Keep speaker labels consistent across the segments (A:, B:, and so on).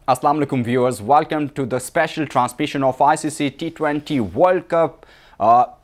A: Assalamu alaikum viewers, welcome to the special transmission of ICC T20 World Cup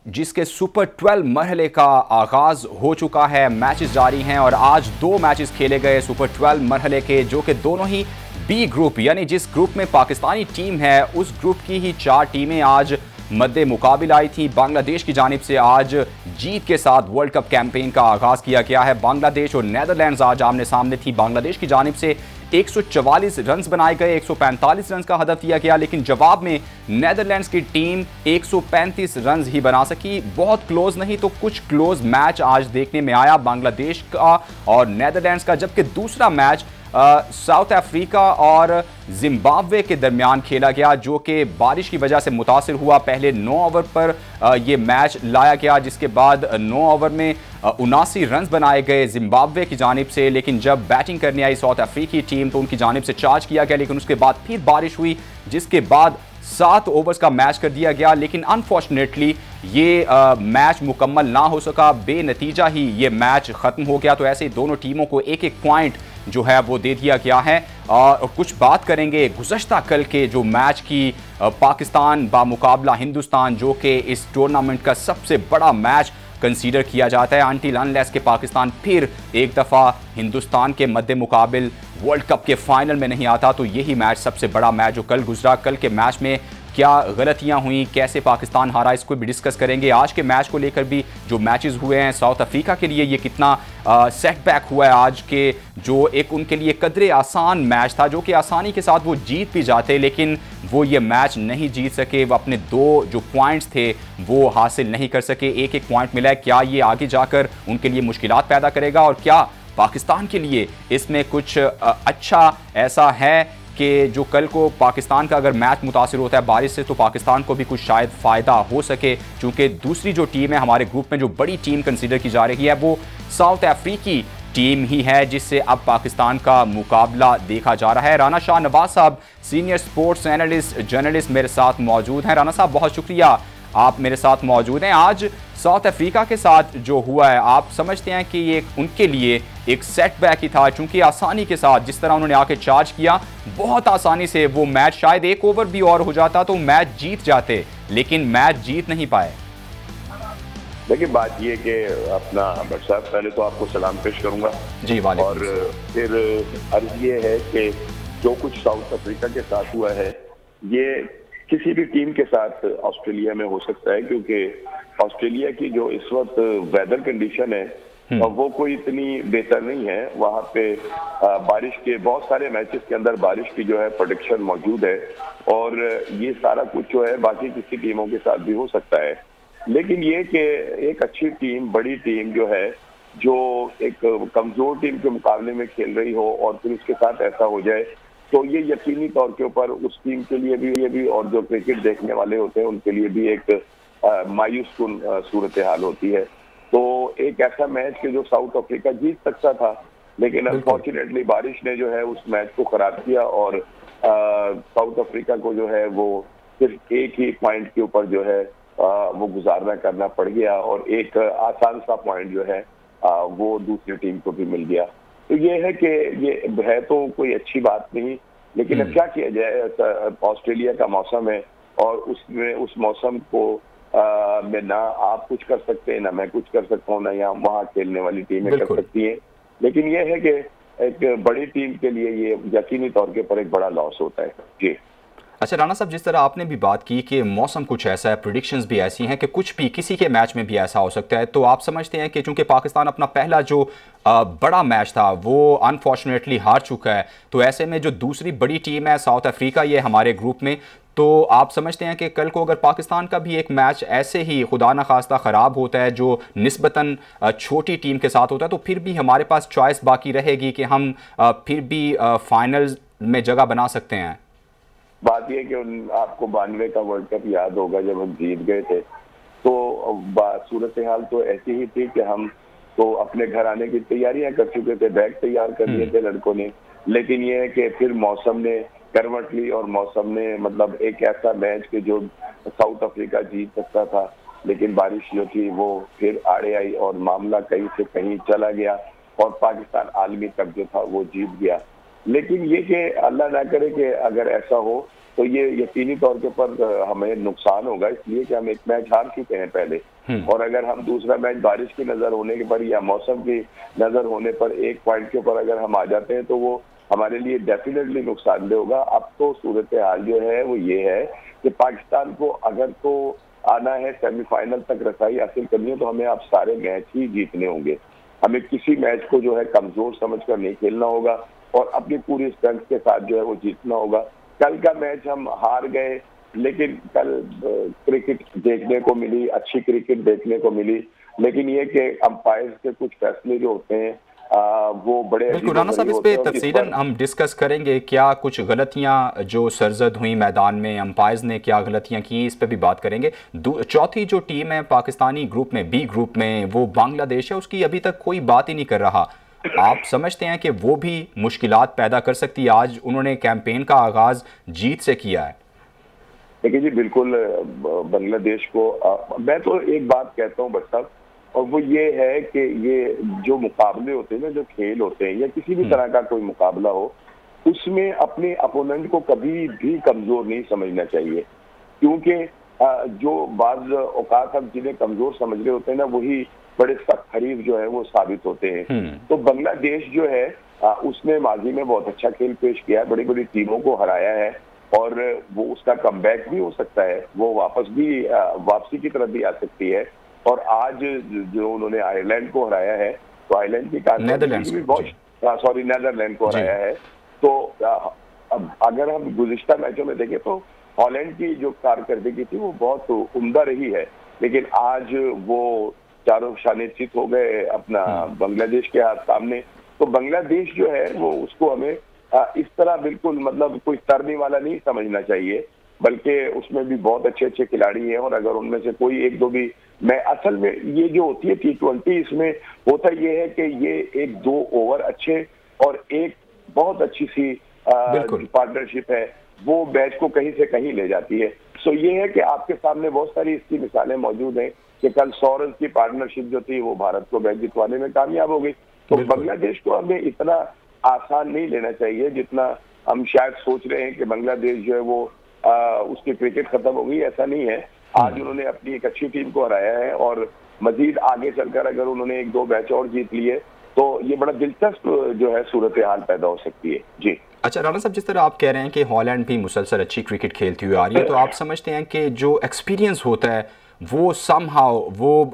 A: जिसके super 12 मरहले का आगाज़ हो चुका है। मैचेस जारी हैं और आज दो मैचेस खेले गए सुपर 12 मरहले के, जो कि दोनों ही बी ग्रुप यानी जिस ग्रुप में पाकिस्तानी टीम है उस ग्रुप की ही चार टीमें आज मद्दे मुकाबिल आई थी। बांग्लादेश की जानिब से आज जीत के साथ वर्ल्ड कप कैंपेन का आगाज़ किया गया है। बांग्लादेश और नीदरलैंड्स आज आमने सामने थी। बांग्लादेश की जानिब से 144 रन बनाए गए, 145 रन का हदफ दिया गया, लेकिन जवाब में नीदरलैंड्स की टीम 135 रन ही बना सकी। बहुत क्लोज नहीं तो कुछ क्लोज मैच आज देखने में आया बांग्लादेश का और नीदरलैंड्स का, जबकि दूसरा मैच साउथ अफ्रीका और जिम्बाब्वे के दरमियान खेला गया, जो कि बारिश की वजह से मुतासिर हुआ। पहले 9 ओवर पर यह मैच लाया गया, जिसके बाद 9 ओवर में 79 रन बनाए गए जिम्बाब्वे की जानिब से, लेकिन जब बैटिंग करने आई साउथ अफ्रीकी टीम तो उनकी जानिब से चार्ज किया गया, लेकिन उसके बाद फिर बारिश हुई, जिसके बाद 7 ओवर्स का मैच कर दिया गया। लेकिन अनफॉर्चुनेटली ये मैच मुकम्मल ना हो सका, बेनतीजा ही ये मैच ख़त्म हो गया। तो ऐसे दोनों टीमों को एक एक पॉइंट जो है वो दे दिया गया है। और कुछ बात करेंगे गुज़श्ता कल के जो मैच की, पाकिस्तान बामुकाबला हिंदुस्तान, जो कि इस टूर्नामेंट का सबसे बड़ा मैच कंसीडर किया जाता है अनटिल अनलेस के पाकिस्तान फिर एक दफ़ा हिंदुस्तान के मद्दे मुकाबिल वर्ल्ड कप के फाइनल में नहीं आता। तो यही मैच सबसे बड़ा मैच जो कल गुजरा। कल के मैच में क्या गलतियां हुई, कैसे पाकिस्तान हारा, इसको भी डिस्कस करेंगे। आज के मैच को लेकर भी जो मैचेस हुए हैं, साउथ अफ्रीका के लिए ये कितना सेटबैक हुआ है आज के, जो एक उनके लिए कदरे आसान मैच था, जो कि आसानी के साथ वो जीत भी जाते, लेकिन वो ये मैच नहीं जीत सके। वो अपने दो जो पॉइंट्स थे वो हासिल नहीं कर सके। एक एक पॉइंट मिला है। क्या ये आगे जाकर उनके लिए मुश्किलात पैदा करेगा और क्या पाकिस्तान के लिए इसमें कुछ अच्छा ऐसा है कि जो कल को पाकिस्तान का अगर मैच मुतासिर होता है बारिश से तो पाकिस्तान को भी कुछ शायद फ़ायदा हो सके, क्योंकि दूसरी जो टीम है हमारे ग्रुप में, जो बड़ी टीम कंसीडर की जा रही है, वो साउथ अफ्रीकी टीम ही है, जिससे अब पाकिस्तान का मुकाबला देखा जा रहा है। राना शाह नवाज साहब सीनियर स्पोर्ट्स एनालिस्ट जर्नलिस्ट मेरे साथ मौजूद हैं। राना साहब बहुत शुक्रिया आप मेरे साथ मौजूद हैं। आज साउथ अफ्रीका के साथ जो हुआ है, आप समझते हैं कि ये उनके लिए एक सेटबैक ही था, क्योंकि आसानी के साथ जिस तरह उन्होंने आके चार्ज किया, बहुत आसानी से वो मैच, शायद एक ओवर भी और हो जाता तो मैच जीत जाते, लेकिन मैच जीत नहीं पाए।
B: देखिए बात ये कि अपना भट्ट साहब, पहले तो आपको सलाम पेश करूंगा
A: जी वाले,
B: और फिर अर्ज ये है कि जो कुछ साउथ अफ्रीका के साथ हुआ है ये किसी भी टीम के साथ ऑस्ट्रेलिया में हो सकता है, क्योंकि ऑस्ट्रेलिया की जो इस वक्त वेदर कंडीशन है वो कोई इतनी बेहतर नहीं है। वहाँ पे बारिश के बहुत सारे मैचेस के अंदर बारिश की जो है प्रेडिक्शन मौजूद है, और ये सारा कुछ जो है बाकी किसी टीमों के साथ भी हो सकता है। लेकिन ये कि एक अच्छी टीम, बड़ी टीम जो है, जो एक कमजोर टीम के मुकाबले में खेल रही हो और फिर उसके साथ ऐसा हो जाए, तो ये यकीनी तौर के ऊपर उस टीम के लिए भी, ये भी, और जो क्रिकेट देखने वाले होते हैं उनके लिए भी एक मायूस कुन सूरत हाल होती है। तो एक ऐसा मैच के जो साउथ अफ्रीका जीत सकता था, लेकिन अनफॉर्चुनेटली बारिश ने जो है उस मैच को खराब किया और साउथ अफ्रीका को जो है वो सिर्फ एक ही पॉइंट के ऊपर जो है वो गुजारना करना पड़ गया, और एक आसान सा पॉइंट जो है वो दूसरी टीम को भी मिल गया। तो ये है कि ये है तो कोई अच्छी बात नहीं, लेकिन अब क्या किया जाए, ऑस्ट्रेलिया का मौसम है और उसमें उस मौसम को में ना आप कुछ कर सकते हैं, ना मैं कुछ कर सकता हूँ, ना यहाँ वहाँ खेलने वाली टीमें कर सकती हैं। लेकिन ये है कि एक बड़ी टीम के लिए ये यकीनी तौर के पर एक बड़ा लॉस होता है। जी
A: अच्छा राना साहब, जिस तरह आपने भी बात की कि मौसम कुछ ऐसा है, प्रेडिक्शंस भी ऐसी हैं कि कुछ भी किसी के मैच में भी ऐसा हो सकता है, तो आप समझते हैं कि चूंकि पाकिस्तान अपना पहला जो बड़ा मैच था वो अनफॉर्चुनेटली हार चुका है, तो ऐसे में जो दूसरी बड़ी टीम है साउथ अफ्रीका, ये हमारे ग्रुप में, तो आप समझते हैं कि कल को अगर पाकिस्तान का भी एक मैच ऐसे ही खुदा न खास्ता ख़राब होता है, जो निस्बतन छोटी टीम के साथ होता है, तो फिर भी हमारे पास चॉइस बाकी रहेगी कि हम फिर भी फाइनल में जगह बना सकते हैं।
B: बात यह कि आपको 92 का वर्ल्ड कप याद होगा, जब हम जीत गए थे तो सूरत हाल तो ऐसी ही थी कि हम तो अपने घर आने की तैयारियां कर चुके थे, बैग तैयार कर दिए थे लड़कों ने। लेकिन ये है कि फिर मौसम ने करवट ली और मौसम ने मतलब एक ऐसा मैच के जो साउथ अफ्रीका जीत सकता था, लेकिन बारिश जो थी वो फिर आड़े आई और मामला कहीं से कहीं चला गया और पाकिस्तान आलमी कप जो था वो जीत गया। लेकिन ये कि अल्लाह ना करे कि अगर ऐसा हो तो ये यकीनी तौर के ऊपर हमें नुकसान होगा, इसलिए कि हम एक मैच हार चुके हैं पहले। और अगर हम दूसरा मैच बारिश की नजर होने के पर या मौसम की नजर होने पर एक पॉइंट के ऊपर अगर हम आ जाते हैं तो वो हमारे लिए डेफिनेटली नुकसानदेह होगा। अब तो सूरत हाल जो है वो ये है कि पाकिस्तान को अगर तो आना है, सेमीफाइनल तक रसाई हासिल करनी है, तो हमें अब सारे मैच ही जीतने होंगे। हमें किसी मैच को जो है कमजोर समझकर नहीं खेलना होगा और अपनी पूरी स्ट्रेंथ के साथ जो है वो जीतना होगा। कल का मैच हम हार गए, लेकिन कल क्रिकेट देखने को मिली, अच्छी क्रिकेट देखने को मिली, लेकिन ये कि अंपायर्स के कुछ फैसले जो होते हैं वो बड़े
A: बिल्कुल राणा साहब, इस पे तफसीलन हम डिस्कस करेंगे। क्या कुछ गलतियां जो सरजद हुई मैदान में, अंपायर्स ने क्या गलतियां की, इस पे भी बात करेंगे। चौथी जो टीम है पाकिस्तानी ग्रुप में, बी ग्रुप में, वो बांग्लादेश है, उसकी अभी तक कोई बात ही नहीं कर रहा। आप समझते हैं कि वो भी मुश्किलात पैदा कर सकती है? आज उन्होंने कैंपेन का आगाज जीत से किया है।
B: देखिए जी, बिल्कुल बांग्लादेश को मैं तो एक बात कहता हूँ बट साहब, और वो ये है कि ये जो मुकाबले होते हैं ना, जो खेल होते हैं या किसी भी तरह का कोई मुकाबला हो, उसमें अपने अपोनेंट को कभी भी कमजोर नहीं समझना चाहिए। क्योंकि जो बाज औकात हम जिन्हें कमजोर समझ रहे होते हैं ना, वही बड़े सख्त हरीफ जो है वो साबित होते हैं। तो बांग्लादेश जो है उसने माजी में बहुत अच्छा खेल पेश किया है, बड़ी बड़ी टीमों को हराया है और वो उसका कमबैक भी हो सकता है, वो वापस भी वापसी की तरफ भी आ सकती है। और आज जो उन्होंने आयरलैंड को हराया है, तो आयरलैंड की कारकर्दगी भी बहुत, नीदरलैंड को हराया है। तो अब अगर हम गुज़िश्ता मैचों में देखें तो हॉलैंड की जो कारकर्दगी थी वो बहुत उम्दा रही है, लेकिन आज वो चारों शाने चित हो गए अपना बांग्लादेश के हाथ सामने। तो बांग्लादेश जो है वो उसको हमें इस तरह बिल्कुल मतलब कोई तरने वाला नहीं समझना चाहिए, बल्कि उसमें भी बहुत अच्छे अच्छे खिलाड़ी हैं। और अगर उनमें से कोई एक दो भी, मैं असल में ये जो होती है T20, इसमें होता ये है कि ये एक दो ओवर अच्छे और एक बहुत अच्छी सी पार्टनरशिप है, वो मैच को कहीं से कहीं ले जाती है। सो ये है कि आपके सामने बहुत सारी इसकी मिसालें मौजूद हैं कि कल 100 रन की पार्टनरशिप जो थी वो भारत को मैच जितवाने में कामयाब हो गई। तो बांग्लादेश को हमें इतना आसान नहीं लेना चाहिए जितना हम शायद सोच रहे हैं कि बांग्लादेश जो है वो उसकी क्रिकेट खत्म हो गई। ऐसा नहीं है। आज उन्होंने अपनी एक अच्छी टीम को हराया है और मजीद आगे चलकर अगर उन्होंने एक दो मैच और जीत लिए तो ये बड़ा दिलचस्प जो है सूरत हाल पैदा हो सकती है। जी
A: अच्छा राणा साहब, जिस तरह आप कह रहे हैं कि हॉलैंड भी मुसलसल अच्छी क्रिकेट खेलती हुई आ रही है, तो आप समझते हैं कि जो एक्सपीरियंस होता है वो समहाउ वो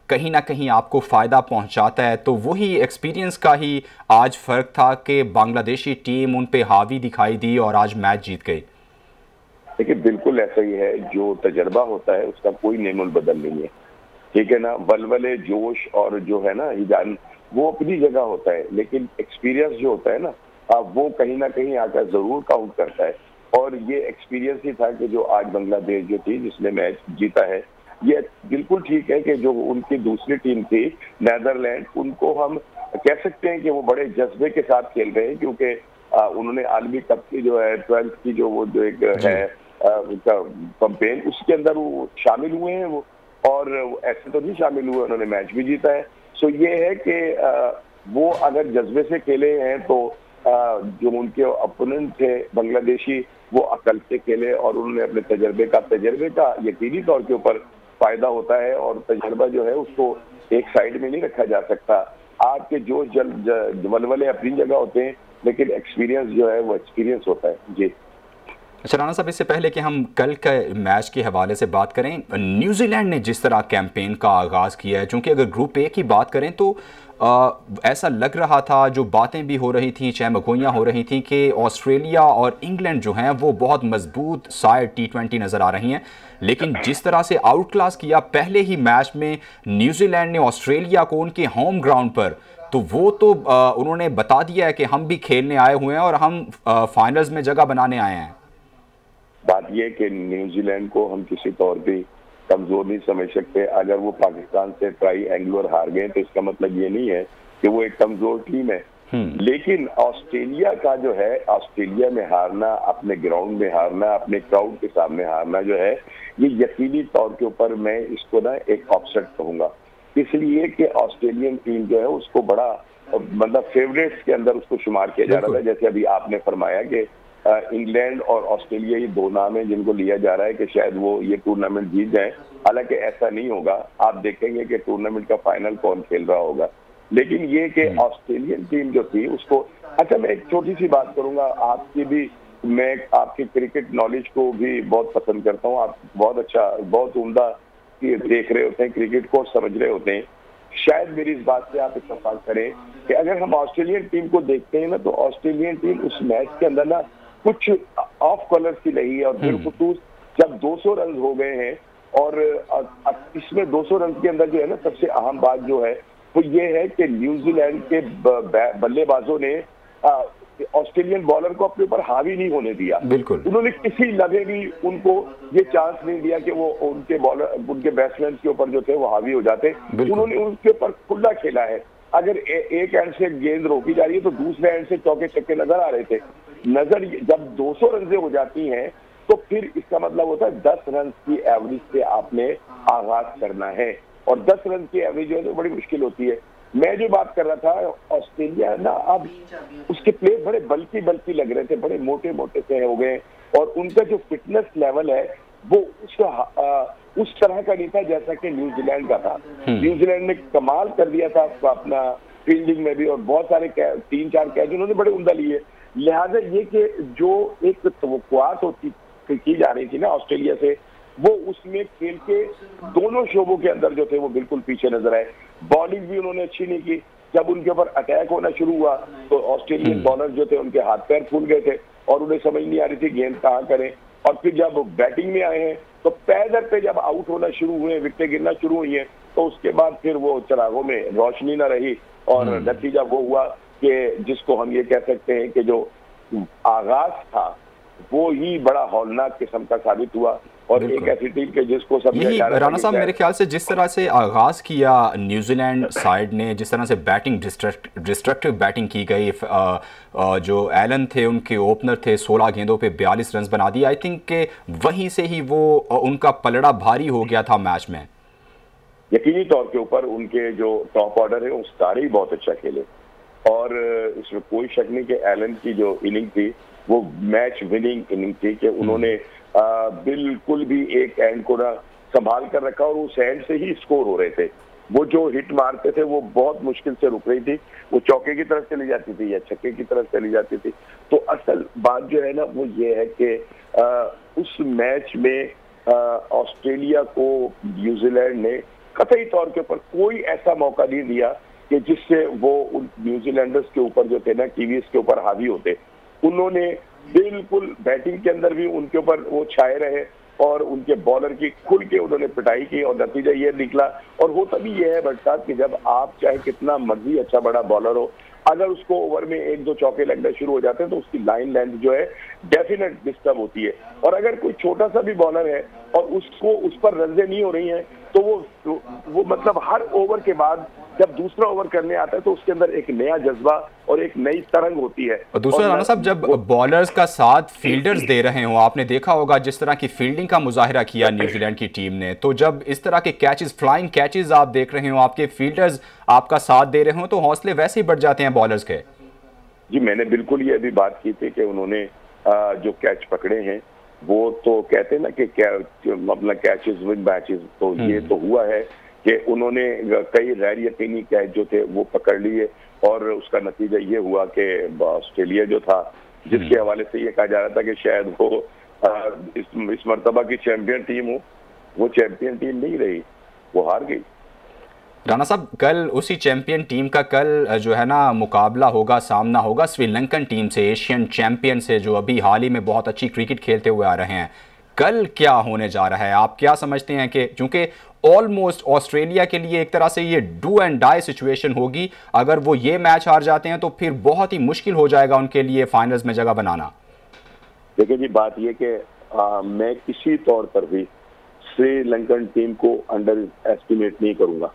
A: कहीं ना कहीं आपको फ़ायदा पहुंचाता है? तो वही एक्सपीरियंस का ही आज फ़र्क था कि बांग्लादेशी टीम उन पे हावी दिखाई दी और आज मैच जीत गई।
B: देखिए बिल्कुल ऐसा ही है, जो तजर्बा होता है उसका कोई नेमुल बदल नहीं है, ठीक है ना। वलवले जोश और जो है ना हिजान वो अपनी जगह होता है, लेकिन एक्सपीरियंस जो होता है ना वो कहीं ना कहीं आकर जरूर काउंट करता है। और ये एक्सपीरियंस ही था कि जो आज बांग्लादेश जो थी जिसने मैच जीता है, ये बिल्कुल ठीक है कि जो उनकी दूसरी टीम थी नीदरलैंड, उनको हम कह सकते हैं कि वो बड़े जज्बे के साथ खेल रहे हैं, क्योंकि उन्होंने आलमी कप की जो है 12th की जो वो जो एक है कैंपेन, उसके अंदर वो शामिल हुए हैं वो, और ऐसे तो नहीं शामिल हुए, उन्होंने मैच भी जीता है। सो ये है कि वो अगर जज्बे से खेले हैं तो जो उनके ओपोनेंट थे बांग्लादेशी वो अकल से खेले और उन्होंने अपने तजर्बे का यकीनी तौर के ऊपर फायदा होता है। और तजर्बा जो है उसको एक साइड में नहीं रखा जा सकता। आपके जोश वलवले अपनी जगह होते हैं, लेकिन एक्सपीरियंस जो है वो एक्सपीरियंस होता है। जी
A: अच्छा राणा साहब, इससे पहले कि हम कल के मैच के हवाले से बात करें, न्यूजीलैंड ने जिस तरह कैंपेन का आगाज़ किया है, चूँकि अगर ग्रुप ए की बात करें तो ऐसा लग रहा था, जो बातें भी हो रही थी, चहमगोइयाँ हो रही थी कि ऑस्ट्रेलिया और इंग्लैंड जो हैं वो बहुत मजबूत साइड T20 नज़र आ रही हैं। लेकिन जिस तरह से आउट क्लास किया पहले ही मैच में न्यूजीलैंड ने ऑस्ट्रेलिया को उनके होम ग्राउंड पर, तो वो तो उन्होंने बता दिया है कि हम भी खेलने आए हुए हैं और हम फाइनल्स में जगह बनाने आए हैं।
B: बात यह कि न्यूजीलैंड को हम किसी तौर पे कमजोर नहीं समझ सकते। अगर वो पाकिस्तान से ट्राई-एंगुलर हार गए तो इसका मतलब ये नहीं है कि वो एक कमजोर टीम है। लेकिन ऑस्ट्रेलिया का जो है, ऑस्ट्रेलिया में हारना, अपने ग्राउंड में हारना, अपने क्राउड के सामने हारना जो है, ये यकीनी तौर के ऊपर मैं इसको ना एक अपसेट कहूंगा, इसलिए कि ऑस्ट्रेलियन टीम जो है उसको बड़ा मतलब फेवरेट्स के अंदर उसको शुमार किया जा रहा था। जैसे अभी आपने फरमाया कि इंग्लैंड और ऑस्ट्रेलिया ये दो नाम हैं जिनको लिया जा रहा है कि शायद वो ये टूर्नामेंट जीत जाए। हालांकि ऐसा नहीं होगा, आप देखेंगे कि टूर्नामेंट का फाइनल कौन खेल रहा होगा। लेकिन ये कि ऑस्ट्रेलियन टीम जो थी उसको, अच्छा मैं एक छोटी सी बात करूंगा, आपकी भी, मैं आपकी क्रिकेट नॉलेज को भी बहुत पसंद करता हूँ। आप बहुत अच्छा, बहुत उम्दा देख रहे होते हैं क्रिकेट को, समझ रहे होते हैं। शायद मेरी इस बात से आप इत्तेफाक करें कि अगर हम ऑस्ट्रेलियन टीम को देखते हैं ना, तो ऑस्ट्रेलियन टीम उस मैच के अंदर ना कुछ ऑफ कलर सी रही है। और बिलखुसूस जब 200 रन हो गए हैं, और इसमें 200 रन के अंदर जो है ना, सबसे अहम बात जो है वो ये है कि न्यूजीलैंड के बल्लेबाजों ने ऑस्ट्रेलियन बॉलर को अपने ऊपर हावी नहीं होने दिया।
A: बिल्कुल, उन्होंने
B: किसी लगे भी उनको ये चांस नहीं दिया कि वो उनके बॉलर, उनके बैट्समैन के ऊपर जो थे वो हावी हो जाते। उन्होंने उनके ऊपर खुला खेला है। अगर एक एंड से गेंद रोकी जा रही है तो दूसरे एंड से चौके छक्के नजर आ रहे थे। जब 200 रन से हो जाती हैं तो फिर इसका मतलब होता है 10 रन की एवरेज से आपने आगाज करना है, और 10 रन की एवरेज जो है तो बड़ी मुश्किल होती है। मैं जो बात कर रहा था, ऑस्ट्रेलिया ना अब उसके प्लेयर बड़े बल्कि लग रहे थे, बड़े मोटे मोटे से हो गए, और उनका जो फिटनेस लेवल है वो उस तरह का नहीं था जैसा कि न्यूजीलैंड का था। न्यूजीलैंड ने कमाल कर दिया था अपना फील्डिंग में भी, और बहुत सारे 3-4 कैच उन्होंने बड़े उम्दा लिए। लिहाजा ये कि जो एक तवक्कुआत होती की जा रही थी ना ऑस्ट्रेलिया से, वो उसमें खेल के दोनों शोबों के अंदर जो थे वो बिल्कुल पीछे नजर आए। बॉलिंग भी उन्होंने अच्छी नहीं की। जब उनके ऊपर अटैक होना शुरू हुआ तो ऑस्ट्रेलियन बॉलर जो थे उनके हाथ पैर फूल गए थे और उन्हें समझ नहीं आ रही थी गेंद कहाँ करें। और फिर जब बैटिंग में आए हैं तो पैदर पे जब आउट होना शुरू हुए, विकेटें गिरना शुरू हुई हैं, तो उसके बाद फिर वो चिरागों में रोशनी न रही, और नतीजा वो हुआ कि जिसको हम ये कह सकते हैं कि जो आगाज था वो ही बड़ा हौलनाक किस्म का साबित हुआ। और एक ऐसी टीम के जिसको सब
A: यही राणा साहब, मेरे ख्याल से जिस तरह से आगाज किया न्यूजीलैंड साइड ने, जिस तरह से बैटिंग डिस्ट्रक्टिव बैटिंग की गई, जो एलन थे उनके ओपनर थे, 16 गेंदों पे 42 रन बना दिए। आई थिंक के वहीं से ही वो उनका पलड़ा भारी हो गया था मैच में।
B: यकीनी तौर के ऊपर उनके जो टॉप ऑर्डर है वो सारे ही बहुत अच्छा खेले, और इसमें कोई शक नहीं कि एलन की जो इनिंग थी वो मैच विनिंग इनिंग थी, कि उन्होंने बिल्कुल भी एक एंड को ना संभाल कर रखा, और उस एंड से ही स्कोर हो रहे थे। वो जो हिट मारते थे वो बहुत मुश्किल से रुक रही थी, वो चौके की तरफ चली जाती थी या छक्के की तरफ चली जाती थी। तो असल बात जो है ना वो ये है कि उस मैच में ऑस्ट्रेलिया को न्यूजीलैंड ने कतई तौर के ऊपर कोई ऐसा मौका नहीं दिया कि जिससे वो उन न्यूजीलैंडर्स के ऊपर जो थे ना, कीवीज के ऊपर हावी होते। उन्होंने बिल्कुल बैटिंग के अंदर भी उनके ऊपर वो छाए रहे, और उनके बॉलर की खुल के उन्होंने पिटाई की, और नतीजा ये निकला। और होता भी ये है भट्ट साहब कि जब आप चाहे कितना मर्जी अच्छा बड़ा बॉलर हो, अगर उसको ओवर में 1-2 चौके लगने शुरू हो जाते हैं तो उसकी लाइन लेंथ जो है डेफिनेट डिस्टर्ब होती है। और अगर कोई छोटा सा भी बॉलर है और उसको उस पर रन्ने नहीं हो रही हैं तो वो मतलब हर ओवर के बाद जब दूसरा ओवर करने आता है तो उसके अंदर एक नया जज्बा और एक नई तरंग होती है।
A: और दूसरा राणा साहब, जब बॉलर्स का साथ फील्डर्स दे रहे हो, आपने देखा होगा जिस तरह की फील्डिंग का मुजाहिरा किया न्यूजीलैंड की टीम ने, तो जब इस तरह के कैचेस, फ्लाइंग कैचेस आप देख रहे हो, आपके फील्डर्स आपका साथ दे रहे हो, तो हौसले वैसे ही बढ़ जाते हैं बॉलर्स के।
B: जी, मैंने बिल्कुल ये अभी बात की थी कि उन्होंने जो कैच पकड़े हैं वो तो कहते हैं ना कि मतलब कैचेस विन मैचेस, तो ये तो हुआ है कि उन्होंने कई गैर यकीनी कैच जो थे वो पकड़ लिए, और उसका नतीजा ये हुआ कि ऑस्ट्रेलिया जो था, जिसके हवाले से ये कहा जा रहा था कि शायद वो इस मर्तबा की चैंपियन टीम हो, वो चैंपियन टीम नहीं रही, वो हार गई।
A: राणा साहब, कल उसी चैंपियन टीम का कल जो है ना मुकाबला होगा, सामना होगा श्रीलंकन टीम से, एशियन चैंपियन से, जो अभी हाल ही में बहुत अच्छी क्रिकेट खेलते हुए आ रहे हैं। कल क्या होने जा रहा है, आप क्या समझते हैं कि चूंकि ऑलमोस्ट ऑस्ट्रेलिया के लिए एक तरह से ये डू एंड डाई सिचुएशन होगी, अगर वो ये मैच हार जाते हैं तो फिर बहुत ही मुश्किल हो जाएगा उनके लिए फाइनल्स में जगह बनाना।
B: देखिए जी, बात ये कि मैं किसी तौर पर भी श्रीलंकन टीम को अंडर एस्टिमेट नहीं करूंगा।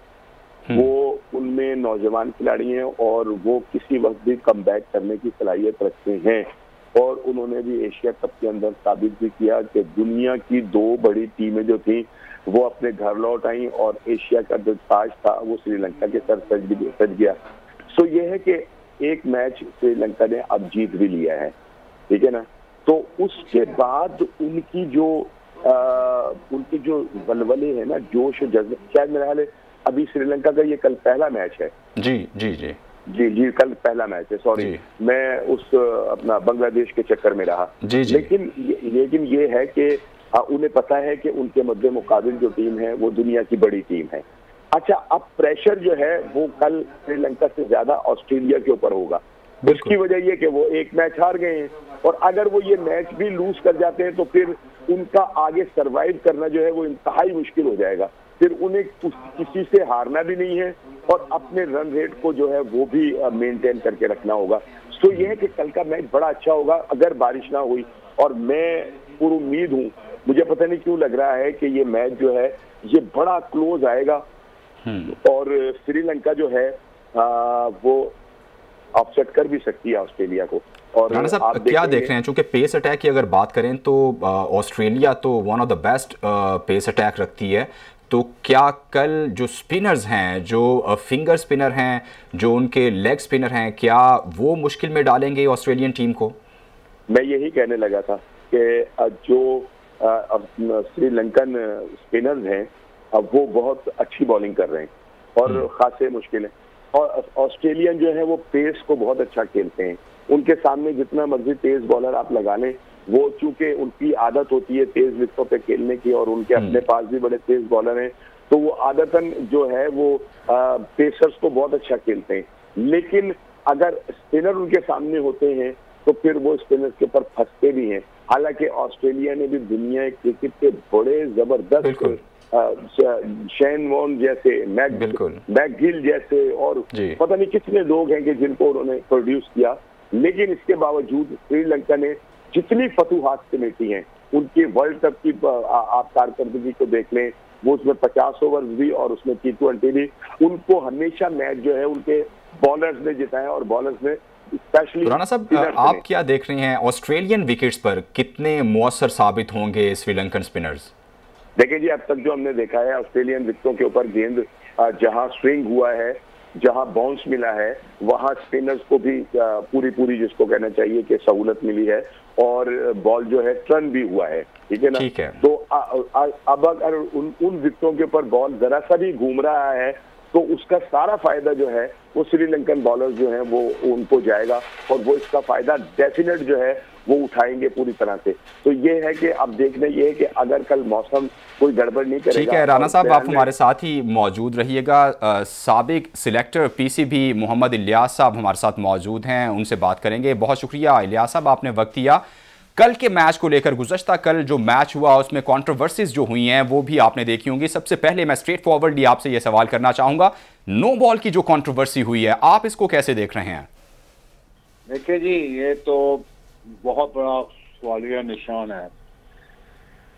B: वो उनमें नौजवान खिलाड़ी हैं और वो किसी वक्त भी कम बैक करने की सलाहियत रखते हैं, और उन्होंने भी एशिया कप के अंदर साबित भी किया कि दुनिया की 2 बड़ी टीमें जो थी वो अपने घर लौट आई, और एशिया का जो ताज था वो श्रीलंका के सर सज गया। सो ये है कि एक मैच श्रीलंका ने अब जीत भी लिया है, ठीक है ना। तो उसके बाद उनकी जो वलवले है ना, जोश जज्बा, शायद मेरा ख्याल है अभी श्रीलंका का ये कल पहला मैच है।
A: जी जी जी
B: जी जी, कल पहला मैच है, सॉरी मैं उस अपना बांग्लादेश के चक्कर में रहा।
A: जी जी।
B: लेकिन ये है कि उन्हें पता है कि उनके मद्दे मुकाबिल जो टीम है वो दुनिया की बड़ी टीम है। अच्छा, अब प्रेशर जो है वो कल श्रीलंका से ज्यादा ऑस्ट्रेलिया के ऊपर होगा। उसकी वजह ये कि वो एक मैच हार गए हैं, और अगर वो ये मैच भी लूज कर जाते हैं तो फिर उनका आगे सरवाइव करना जो है वो इंतहाई मुश्किल हो जाएगा। फिर उन्हें किसी से हारना भी नहीं है और अपने रन रेट को जो है वो भी मेंटेन करके रखना होगा। तो ये है कि कल का मैच बड़ा अच्छा होगा अगर बारिश ना हुई, और मैं पूरी उम्मीद हूँ, मुझे पता नहीं क्यों लग रहा है कि ये मैच जो है ये बड़ा क्लोज आएगा और श्रीलंका जो है वो अपसेट कर भी सकती है ऑस्ट्रेलिया को। और
A: राणा साहब क्या देख रहे हैं, चूंकि पेस अटैक की अगर बात करें तो ऑस्ट्रेलिया तो one of the best pace attack रखती है, तो क्या कल जो स्पिनर्स हैं, जो फिंगर स्पिनर हैं, जो उनके लेग स्पिनर हैं, क्या वो मुश्किल में डालेंगे ऑस्ट्रेलियन टीम को? मैं यही कहने लगा था कि जो श्रीलंकन स्पिनर्स हैं अब वो बहुत अच्छी बॉलिंग कर रहे हैं और खासे मुश्किल है, और ऑस्ट्रेलियन जो है वो पेस को बहुत अच्छा खेलते हैं। उनके सामने जितना मर्जी तेज बॉलर आप लगा लें, वो चूंकि उनकी आदत होती है तेज विकेटों पे खेलने की और उनके अपने पास भी बड़े तेज बॉलर हैं, तो वो आदतन जो है वो पेसर्स को बहुत अच्छा खेलते हैं। लेकिन अगर स्पिनर उनके सामने होते हैं तो फिर वो स्पिनर्स के ऊपर फंसते भी हैं। हालांकि ऑस्ट्रेलिया ने भी दुनिया क्रिकेट के बड़े जबरदस्त शेन वॉर्न जैसे, मैकगिल जैसे और पता नहीं कितने लोग हैं कि जिनको उन्होंने प्रोड्यूस किया, लेकिन इसके बावजूद श्रीलंका ने जितनी फतूहात समेटी हैं, उनके वर्ल्ड कप की आप कारकर्दगी को देख लें, वो उसमें 50 ओवर भी और उसमें T20 भी, उनको हमेशा मैच जो है उनके बॉलर्स ने जिताया और बॉलर्स ने स्पेशली। राणा साहब आप क्या देख रहे हैं, ऑस्ट्रेलियन विकेट्स पर कितने मौसर साबित होंगे श्रीलंकन स्पिनर्स? देखिए जी, अब तक जो हमने देखा है ऑस्ट्रेलियन विकेटों के ऊपर गेंद जहां स्विंग हुआ है, जहां बाउंस मिला है, वहां स्पिनर्स को भी पूरी जिसको कहना चाहिए कि सहूलत मिली है और बॉल जो है टर्न भी हुआ है, ठीक है ना। ठीक है। तो अब अगर उन विकेटों के ऊपर बॉल जरा सा भी घूम रहा है तो उसका सारा फायदा जो है वो श्रीलंकन बॉलर्स जो हैं वो उनको जाएगा और वो इसका फायदा डेफिनेट जो है वो उठाएंगे पूरी तरह से। तो ये है कि अब देखना ये है कि अगर कल मौसम कोई गड़बड़ नहीं करेगा। ठीक है राणा साहब, आप हमारे साथ ही मौजूद रहिएगा। साबिक सिलेक्टर पीसीबी मोहम्मद इलियास साहब हमारे साथ मौजूद हैं, उनसे बात करेंगे। बहुत शुक्रिया इलियास साहब, आपने वक्त दिया। कल के मैच को लेकर, गुज़श्ता कल जो मैच हुआ उसमें कंट्रोवर्सीज जो हुई हैं वो भी आपने देखी होंगी। सबसे पहले मैं स्ट्रेट फॉरवर्डली आपसे ये सवाल करना चाहूंगा, नो बॉल की जो कंट्रोवर्सी हुई है, आप इसको कैसे देख रहे हैं?
C: देखिए जी, ये तो बहुत बड़ा सवालिया निशान है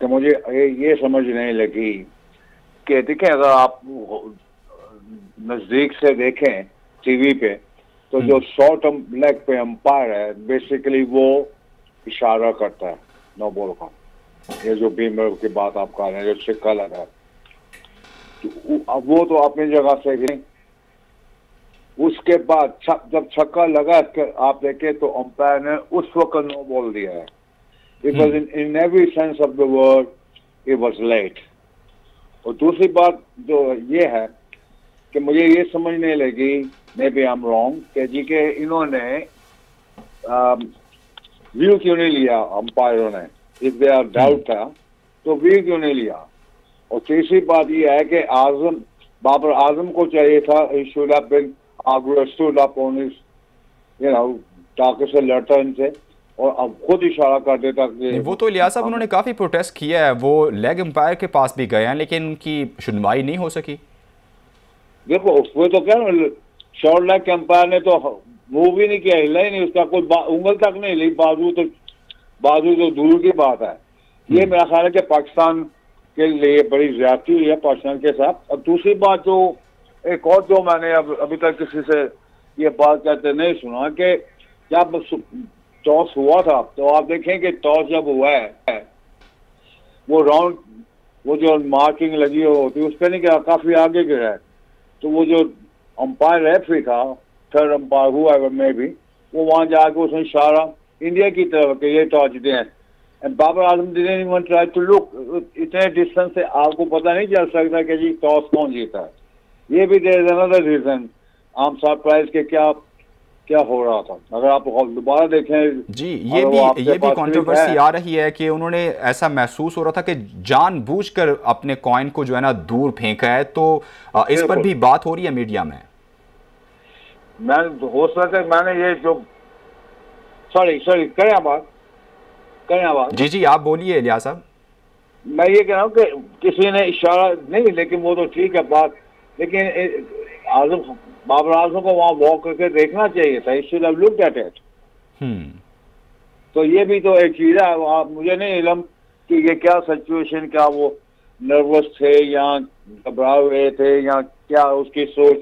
C: कि मुझे ये समझ नहीं लगी कि देखिए, अगर आप नजदीक से देखें टीवी पे तो जो शॉर्ट लेग पे अंपायर है बेसिकली वो इशारा करता है नो बॉल का। ये जो बीमर की बात आप कर रहे हैं, जो सिक्का लगा है, तो अब वो तो अपनी जगह से ही। उसके बाद जब छक्का लगा आप देखें तो अंपायर ने उस वक्त नो बॉल दिया है। It was in every sense of the word it was late. और दूसरी बात जो ये है कि मुझे ये समझ नहीं लगी, maybe I am wrong, कि जी के इन्होंने व्यू क्यों नहीं लिया अंपायरों ने। इफ दे आर डाउट था तो व्यू क्यों नहीं लिया। और तीसरी बात ये है कि बाबर आजम को चाहिए था, he should have been stood up on his, ताकि से लड़ता इनसे और अब खुद इशारा कर देता कि
A: वो तो इलियास साहब उन्होंने काफी प्रोटेस्ट किया है, वो लेग अंपायर के पास भी गए हैं लेकिन उनकी सुनवाई नहीं हो सकी।
C: देखो वो तो क्या शॉर्ट लेग अंपायर ने तो मूव भी नहीं किया, हिला ही नहीं, उसका कोई उंगल तक नहीं ली, बाजू तो दूर की बात है। ये मेरा ख्याल है कि पाकिस्तान के लिए बड़ी ज्यादती हुई है पाकिस्तान के साथ। और दूसरी बात जो एक और जो मैंने अभी तक किसी से ये बात कहते नहीं सुना कि जब टॉस हुआ था तो आप देखें कि टॉस जब हुआ है वो राउंड वो जो मार्किंग लगी होती उस पर नहीं गिरा, काफी आगे गिरा है। तो वो जो अंपायर रेफरी था थर्ड अंपायर हुआ में भी, वो वहां जाके उसने इशारा इंडिया की तरफ के ये टॉस जीते हैं। And Babar Azam didn't even try to look, इतने डिस्टेंस से आपको पता नहीं चल सकता कि जी टॉस कौन जीता है। ये भी देयर इज अनदर रीजन, आम सरप्राइज के क्या हो रहा था। अगर आप दोबारा देखें
A: जी, ये भी कंट्रोवर्सी आ रही है कि उन्होंने ऐसा महसूस हो रहा था कि जानबूझकर अपने कॉइन को जो है ना दूर फेंका है, तो इस पर भी बात हो रही है मीडिया में।
C: मैं हो सकता है मैंने ये जो सॉरी करें बात
A: जी आप बोलिए इलियास साहब।
C: मैं ये कह रहा हूँ कि किसी ने इशारा नहीं, लेकिन वो तो ठीक है बात, लेकिन बाबर आजम को वहां वॉक करके देखना चाहिए था। He should have looked at it. तो ये भी तो एक चीज है। मुझे नहीं इल्म कि ये क्या सिचुएशन, क्या वो नर्वस थे या घबरा हुए थे या क्या उसकी सोच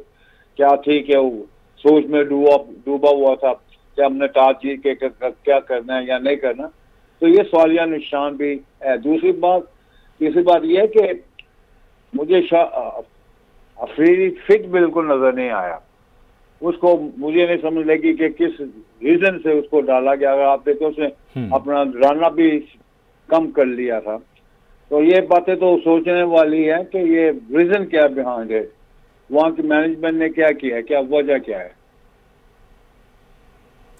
C: क्या थी कि वो सोच में डूबा हुआ था कि हमने टॉस जीत के क्या करना है या नहीं करना। तो ये सवालिया निशान भी है। तीसरी बात यह है कि मुझे अफरीदी फिट बिल्कुल नजर नहीं आया। उसको मुझे नहीं समझ लगी कि किस रीजन से उसको डाला गया। अगर आप देखो उसने अपना रन अप भी कम कर लिया था। तो ये बातें तो सोचने वाली है कि ये रीजन क्या बिहाइंड है, वहां की मैनेजमेंट ने क्या किया है, क्या वजह क्या है।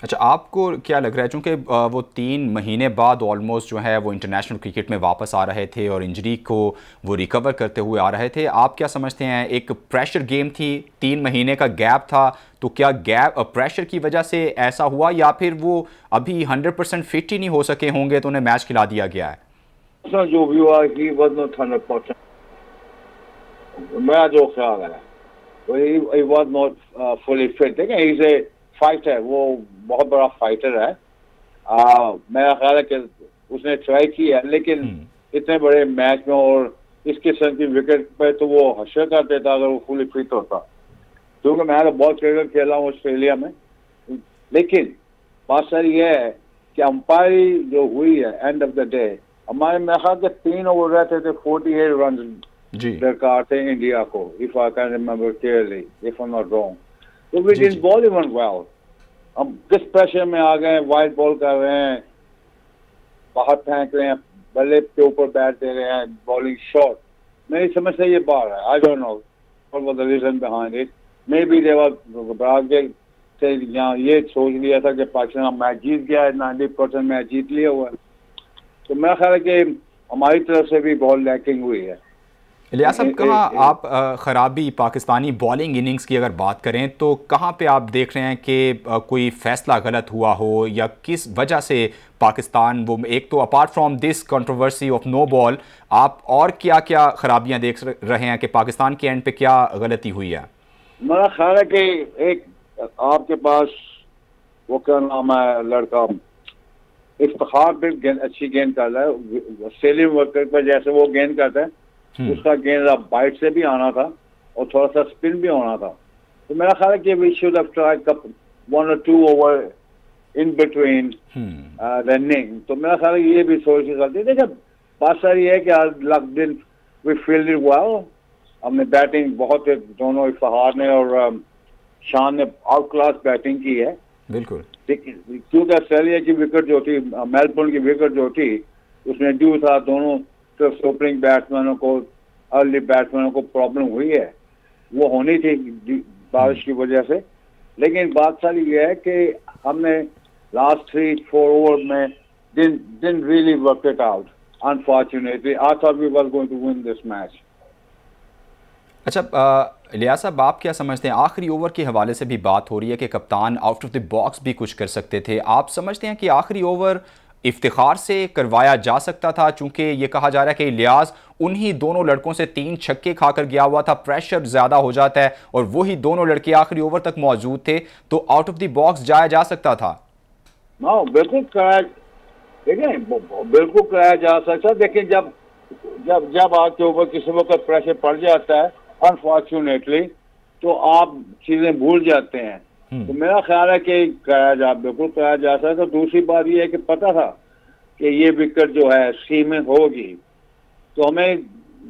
A: अच्छा, आपको क्या लग रहा है, चूंकि वो 3 महीने बाद ऑलमोस्ट जो है वो इंटरनेशनल क्रिकेट में वापस आ रहे थे और इंजरी को वो रिकवर करते हुए आ रहे थे, आप क्या समझते हैं एक प्रेशर गेम थी, 3 महीने का गैप था, तो क्या गैप प्रेशर की वजह से ऐसा हुआ या फिर वो अभी 100% फिट ही नहीं हो सके होंगे तो उन्हें मैच खिला दिया गया है?
C: जो भी हुआ ही वाज नॉट 100%, मेरा जो ख्याल है he was not fully fit. देखें फाइटर, वो बहुत बड़ा फाइटर है। मेरा ख्याल है कि उसने ट्राई किया, लेकिन इतने बड़े मैच में और इस किस्म की विकेट पे तो वो हशर कर देता अगर वो फुली फिट होता। क्योंकि मैं तो बहुत क्रिकेट खेला हूँ ऑस्ट्रेलिया में, लेकिन बात सारी ये है कि अंपायरी जो हुई है एंड ऑफ द डे, हमारे मेरे ख्याल के 3 ओवर रहते थे, 48 रन दरकार थे इंडिया को, if I can remember clearly, if I am not wrong. तो we didn't bowl even well. हम किस प्रेशर में आ गए, वाइड बॉल कर रहे हैं, बाहर फेंक रहे हैं, बल्ले के ऊपर बैट दे रहे हैं, बॉलिंग शॉट। मेरी समझ से ये बात है, I don't know what was the reason behind it. Maybe they were घबराहट से यहाँ ये सोच लिया था कि पाकिस्तान मैच जीत गया है, 90% मैच जीत लिया हुआ है। तो मेरा ख्याल है कि हमारी तरफ से भी बहुत लैकिंग हुई है।
A: इलियास साहब, कहाँ आप ख़राबी पाकिस्तानी बॉलिंग इनिंग्स की अगर बात करें तो कहाँ पे आप देख रहे हैं कि कोई फ़ैसला गलत हुआ हो या किस वजह से पाकिस्तान वो, एक तो apart from this controversy of no ball, आप और क्या क्या ख़राबियाँ देख रहे हैं कि पाकिस्तान के एंड पे क्या गलती हुई है?
C: मेरा ख्याल है कि एक आपके पास वो क्या नाम है लड़का, इफ्तिखार भी अच्छी गेंद कर रहा है, ऑस्ट्रेलियन वर्कर पर जैसे वो गेंद करता है, उसका गेंद बाइट से भी आना था और थोड़ा सा स्पिन भी होना था। तो मेरा ख्याल है कि we should have tried 1 or 2 over in between running. तो मेरा ख्याल है ये भी सोच की गलती। देखिए बात सारी है कि luck didn't we fielded well. हमने बैटिंग बहुत, दोनों इफ्तिखार ने और शान ने आउट क्लास बैटिंग की है
A: बिल्कुल।
C: क्योंकि ऑस्ट्रेलिया की विकेट जो थी, मेलबोर्न की विकेट जो थी, उसमें ड्यू था दोनों ओपनिंग बैट्समैनों को, अर्ली बैट्समैनों को प्रॉब्लम हुई है, वो होनी थी बारिश की वजह से। लेकिन बात सारी ये है कि हमने लास्ट 3-4 ओवर में didn't really work it out, unfortunately. I thought we were going to win this match.
A: अच्छा इलियास साहब, आप क्या समझते हैं, आखिरी ओवर के हवाले से भी बात हो रही है कि कप्तान आउट ऑफ द बॉक्स भी कुछ कर सकते थे, आप समझते हैं कि आखिरी ओवर इफ्तिखार से करवाया जा सकता था? चूंकि ये कहा जा रहा है कि इलियास उन्हीं दोनों लड़कों से 3 छक्के खाकर गया हुआ था, प्रेशर ज़्यादा हो जाता है और वही दोनों लड़के आखिरी ओवर तक मौजूद थे, तो आउट ऑफ द बॉक्स जाया जा सकता था।
C: बिल्कुल कराया, देखें बिल्कुल कराया जा सकता। देखिए जब आपके ऊपर किसी वक्त प्रेशर पड़ जाता है अनफॉर्चुनेटली, तो आप चीज़ें भूल जाते हैं। तो मेरा ख्याल है कि बिल्कुल कराया जा सकता है। तो दूसरी बात यह है कि पता था कि ये विकेट जो है सी में होगी, तो हमें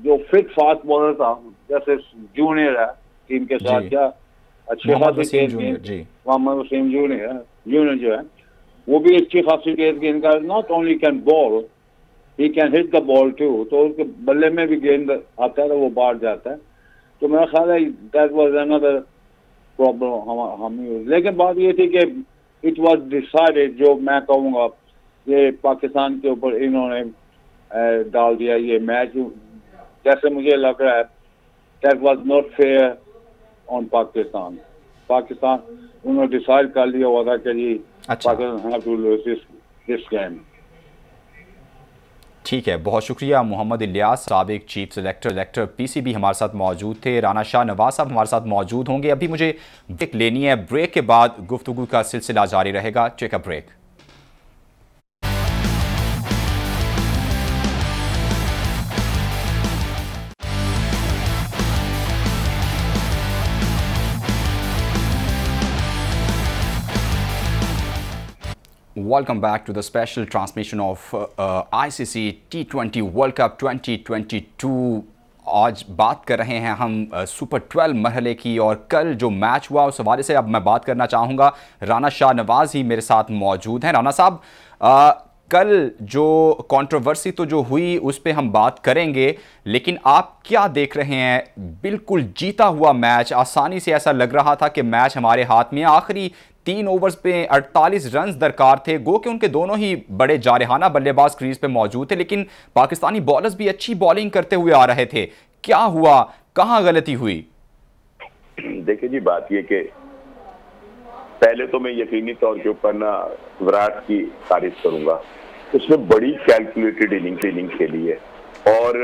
C: जो फिट फास्ट बॉलर था, जैसे जूनियर है टीम के साथ, या अच्छे खासी तेज गेंद, मोहम्मद वसीम जूनियर जो है वो भी अच्छी खासी तेज गेंद का, not only can bowl, he can hit the ball too, तो उसके बल्ले में भी गेंद आता है तो वो बाहर जाता है। तो मेरा ख्याल है दैट वाज अनदर प्रॉब्लम हम। लेकिन बात ये थी कि इट वाज डिसाइडेड, जो मैं कहूँगा ये पाकिस्तान के ऊपर इन्होंने डाल दिया ये मैच, जैसे मुझे लग रहा है that was not fair on Pakistan. उन्होंने डिसाइड कर लिया हुआ था कि जी Pakistan have to lose this game.
A: ठीक है, बहुत शुक्रिया मोहम्मद इलियास, साबिक चीफ सेलेक्टर पीसीबी हमारे साथ मौजूद थे। राना शाह नवाज साहब हमारे साथ मौजूद होंगे। अभी मुझे ब्रेक लेनी है, ब्रेक के बाद गुफ्तगू का सिलसिला जारी रहेगा। Take a break. Welcome back to the special transmission of ICC T20 World Cup 2022। आज बात कर रहे हैं हम सुपर 12 मरहले की, और कल जो मैच हुआ उस हवाले से अब मैं बात करना चाहूँगा। राना शाह नवाज ही मेरे साथ मौजूद हैं। राना साहब, कल जो कंट्रोवर्सी तो जो हुई उस पे हम बात करेंगे, लेकिन आप क्या देख रहे हैं? बिल्कुल जीता हुआ मैच, आसानी से ऐसा लग रहा था कि मैच हमारे हाथ में। आखिरी 3 ओवर्स पे 48 रन दरकार थे। गो कि उनके दोनों ही बड़े जारहाना बल्लेबाज क्रीज पे मौजूद थे, लेकिन पाकिस्तानी बॉलर्स भी अच्छी बॉलिंग करते हुए आ रहे थे। क्या हुआ, कहां गलती हुई?
B: देखिए जी, बात ये कि पहले तो मैं यकीनी तौर के ऊपर ना विराट की तारीफ करूंगा। उसने बड़ी कैलकुलेटेड इनिंग खेली है, और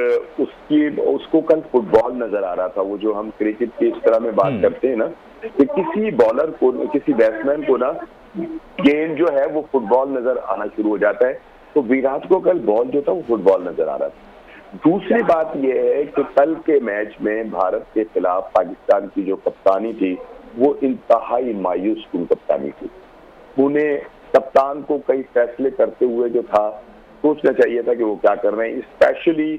B: उसको कल फुटबॉल नजर आ रहा था। वो जो हम क्रिकेट की इस तरह में बात करते हैं ना कि किसी बॉलर को, किसी बैट्समैन को ना गेंद जो है वो फुटबॉल नजर आना शुरू हो जाता है, तो विराट को कल बॉल जो था वो फुटबॉल नजर आ रहा था। दूसरी बात यह है कि कल के मैच में भारत के खिलाफ पाकिस्तान की जो कप्तानी थी वो इंतहाई मायूस कुन कप्तानी थी। उन्हें कप्तान को कई फैसले करते हुए जो था सोचना चाहिए था कि वो क्या कर रहे हैं। स्पेशली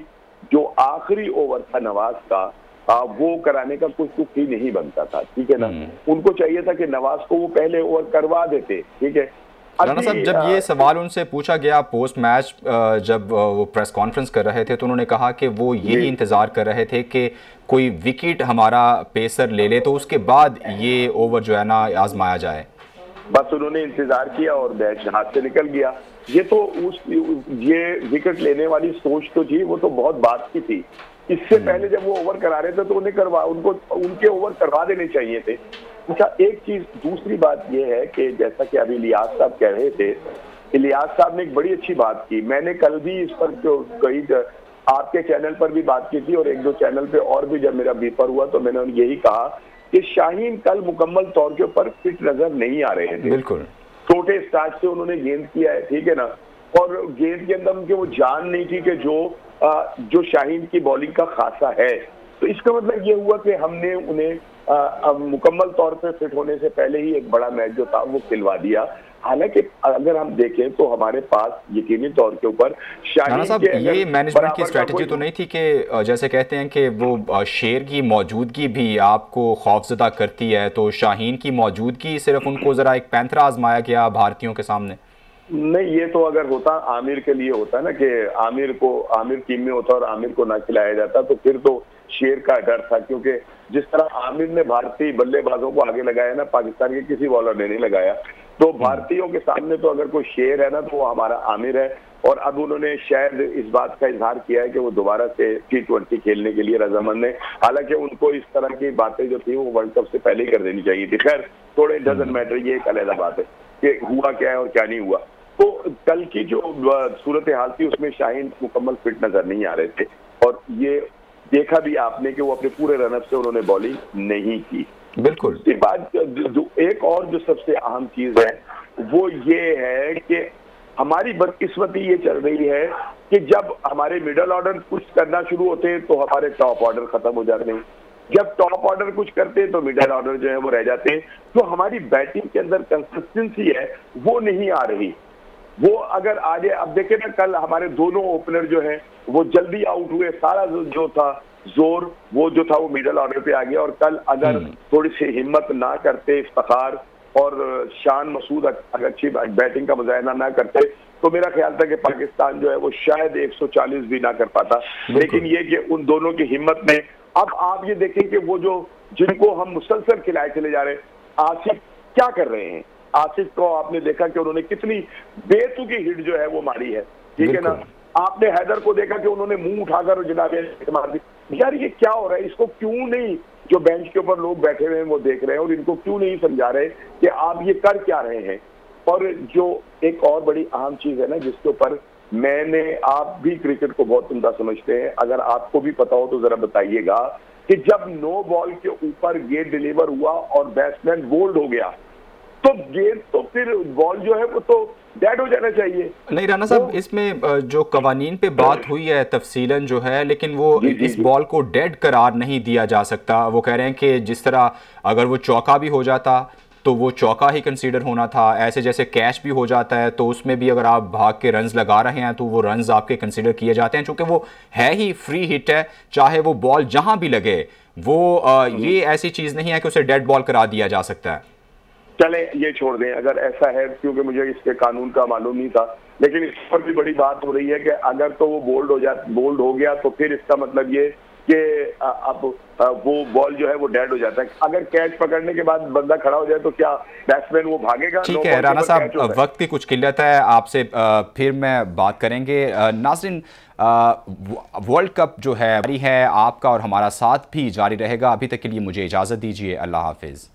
B: जो आखिरी ओवर था नवाज का, वो कराने का कुछ ही नहीं बनता था, ठीक है ना। उनको चाहिए था कि नवाज को वो पहले ओवर करवा देते, ठीक है।
A: राना साहब, जब ये सवाल उनसे पूछा गया पोस्ट मैच, जब वो प्रेस कॉन्फ्रेंस कर रहे थे, तो उन्होंने कहा कि वो यही इंतजार कर रहे थे कि कोई विकेट हमारा पेसर ले ले, तो उसके बाद ये ओवर जो है ना आजमाया जाए।
B: बस उन्होंने इंतजार किया और मैच हाथ से निकल गया। ये विकेट लेने वाली सोच तो थी, वो तो बहुत बात की थी। इससे पहले जब वो ओवर करा रहे थे तो उनको उनके ओवर करवा देने चाहिए थे। अच्छा, एक चीज, दूसरी बात ये है कि जैसा कि अभी इलियास साहब कह रहे थे, इलियास साहब ने एक बड़ी अच्छी बात की। मैंने कल भी इस पर कई आपके चैनल पर भी बात की थी, और 1-2 चैनल पे और भी जब मेरा बीपर हुआ तो मैंने यही कहा कि शाहीन कल मुकम्मल तौर के ऊपर फिट नजर नहीं आ रहे थे।
A: बिल्कुल
B: छोटे स्टार्ट से उन्होंने गेंद किया है, ठीक है ना, और गेंद के अंदर उनके वो जान नहीं थी कि जो शाहीन की बॉलिंग का खासा है। तो इसका मतलब ये हुआ कि हमने उन्हें मुकम्मल तौर पे फिट होने से पहले ही एक बड़ा मैच जो था वो खिलवा दिया। हालांकि अगर हम देखें तो हमारे पास यकीनी तौर के ऊपर
A: शाहीन साहब, ये मैनेजमेंट की स्ट्रेटजी तो नहीं थी कि जैसे कहते हैं कि वो शेर की मौजूदगी भी आपको खौफजदा करती है, तो शाहीन की मौजूदगी सिर्फ उनको जरा एक पैंथरा आजमाया गया भारतीयों के सामने?
B: नहीं, ये तो अगर होता आमिर के लिए होता ना कि आमिर टीम में होता और आमिर को ना खिलाया जाता, तो फिर तो शेर का डर था। क्योंकि जिस तरह आमिर ने भारतीय बल्लेबाजों को आगे लगाया ना, पाकिस्तान के किसी बॉलर ने नहीं लगाया। तो भारतीयों के सामने तो अगर कोई शेर है ना तो वो हमारा आमिर है। और अब उन्होंने शायद इस बात का इजहार किया है कि वो दोबारा से T20 खेलने के लिए रजामंद है। हालांकि उनको इस तरह की बातें जो थी वो वर्ल्ड कप से पहले ही कर देनी चाहिए थी। खैर, थोड़े डजंट मैटर, ये एक अलग बात है कि हुआ क्या है और क्या नहीं हुआ। तो कल की जो सूरत हाल थी उसमें शाहीन मुकम्मल फिट नजर नहीं आ रहे थे, और ये देखा भी आपने कि वो अपने पूरे रनअप से उन्होंने बॉलिंग नहीं की।
A: बिल्कुल।
B: इसके बाद एक और जो सबसे अहम चीज है वो ये है कि हमारी बदकिस्मती ये चल रही है कि जब हमारे मिडिल ऑर्डर कुछ करना शुरू होते हैं तो हमारे टॉप ऑर्डर खत्म हो जाते हैं। जब टॉप ऑर्डर कुछ करते हैं तो मिडिल ऑर्डर जो है वो रह जाते हैं। तो हमारी बैटिंग के अंदर कंसिस्टेंसी है वो नहीं आ रही। वो अगर आज अब देखें ना, कल हमारे दोनों ओपनर जो हैं वो जल्दी आउट हुए। सारा जो था जोर वो जो था वो मिडल ऑर्डर पे आ गया। और कल अगर थोड़ी सी हिम्मत ना करते इफ्तिखार और शान मसूद अगर अच्छी बैटिंग का मुजाहिदा ना करते तो मेरा ख्याल था कि पाकिस्तान जो है वो शायद 140 भी ना कर पाता। लेकिन ये कि उन दोनों की हिम्मत में अब आप ये देखें कि वो जो जिनको हम मुसलसल खिलाए चले जा रहे हैं, आसिफ क्या कर रहे हैं। आसिफ को आपने देखा कि उन्होंने कितनी बेतुकी हिट जो है वो मारी है, ठीक है ना। आपने हैदर को देखा कि उन्होंने मुंह उठाकर जनाब मार दी। यार ये क्या हो रहा है, इसको क्यों नहीं जो बेंच के ऊपर लोग बैठे हुए हैं वो देख रहे हैं और इनको क्यों नहीं समझा रहे कि आप ये कर क्या रहे हैं। और जो एक और बड़ी अहम चीज है ना जिसके ऊपर आप भी क्रिकेट को बहुत उम्दा समझते हैं, अगर आपको भी पता हो तो जरा बताइएगा कि जब नो बॉल के ऊपर गेंद डिलीवर हुआ और बैट्समैन बोल्ड हो गया तो गेंद तो फिर बॉल जो है वो तो डेड हो जाना चाहिए।
A: नहीं राना साहब, इसमें जो कवानीन पे बात हुई है तफसीलन जो है, लेकिन वो इस बॉल को डेड करार नहीं दिया जा सकता। वो कह रहे हैं कि जिस तरह अगर वो चौका भी हो जाता तो वो चौका ही कंसीडर होना था, ऐसे जैसे कैच भी हो जाता है तो उसमें भी अगर आप भाग के रन्स लगा रहे हैं तो वो रन्स आपके कंसीडर किए जाते हैं, क्योंकि वो है ही फ्री हिट है, चाहे वो बॉल जहां भी लगे। वो ये ऐसी चीज नहीं है कि उसे डेड बॉल करा दिया जा सकता है।
B: चले ये छोड़ दें अगर ऐसा है, क्योंकि मुझे इसके कानून का मालूम नहीं था, लेकिन इस पर भी बड़ी बात हो रही है कि अगर तो वो बोल्ड हो गया तो फिर इसका मतलब ये कि अब वो बॉल जो है वो डेड हो जाता है। अगर कैच पकड़ने के बाद बंदा खड़ा हो जाए तो क्या बैट्समैन वो भागेगा?
A: ठीक है राना साहब, वक्त की कुछ किल्लत है, आपसे फिर मैं बात करेंगे। नाज़रीन, वर्ल्ड कप जो है आपका और हमारा साथ भी जारी रहेगा। अभी तक के लिए मुझे इजाज़त दीजिए। अल्लाह हाफिज़।